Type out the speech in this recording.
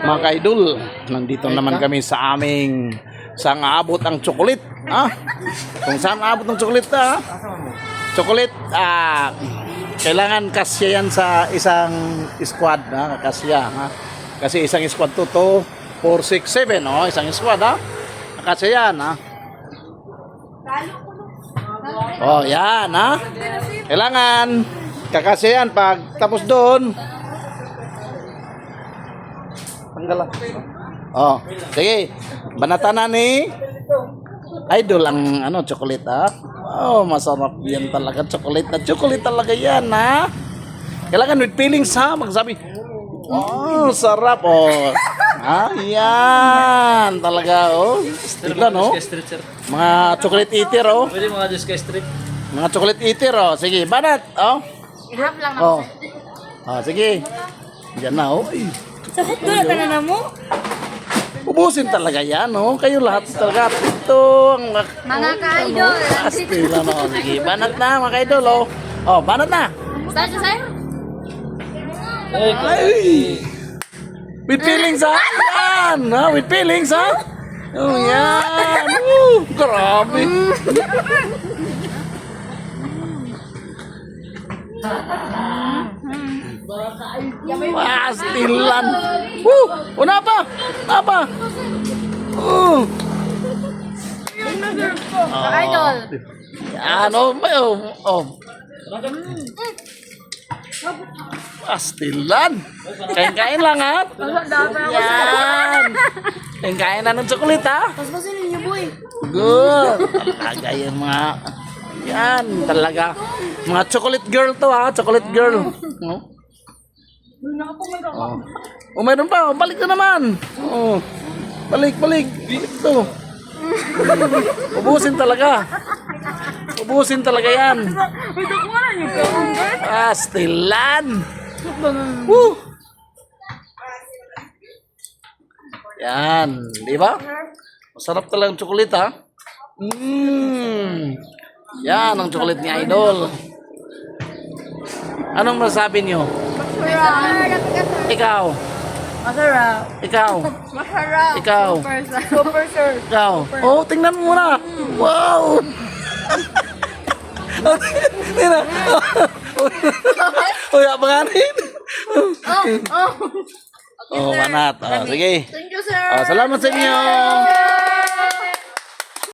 Mga ka-idol, nandito naman kami sa aming saan aabot ang tsokolit. Kung saan aabot ng tsokolit tsokolit, kailangan kasya yan sa isang squad. Kasya. Kasi isang squad to 4, 6, 7. Isang squad. Kasya yan. Yan. Kailangan kakasya yan. Pag tapos doon, tanggal lang. Sige. Banatan na ni Idol ang chocolate masarap yan talaga. Chocolate talaga yan Kailangan with feelings magsabi. Sarap yan talaga Tignan mga chocolate eater Pwede mga Disca Street. mga chocolate eater sige banat Ihap lang ako. Sige. Yan na Sakot doon ka na mo? Ubusin talaga yan, Kayo lahat talaga. Ito ang Mga ka-idol. Astila sige, banat na mga ka-idol, banat na. Saan sa'yo? Ay! With feelings, Yan, with feelings, yan. Grabe. Pastilan. Una pa. Ka-idol. Yan, Pastilan. Kain-kain lang, Yan. Kain-kain na ng tsokolate, Tapos ba sila niyo, boy? Good. Talaga yung mga... Yan, talaga. Mga chocolate girl to, Chocolate girl. Mayroon pa. Balik na naman. Balik to. Ubusin talaga yan. Pastilan. Yan, di ba? Masarap talagang tsokolate, Yan ang tsokolate ni Idol. Anong masasabi niyo? Ikaw. Masarap. Ikaw. Masarap. Ikaw. Super sir. Ikaw. Tingnan mo muna. Wow. Tingnan. Abanganin. Banat. Sige. Thank you, sir. Salamat sa inyo.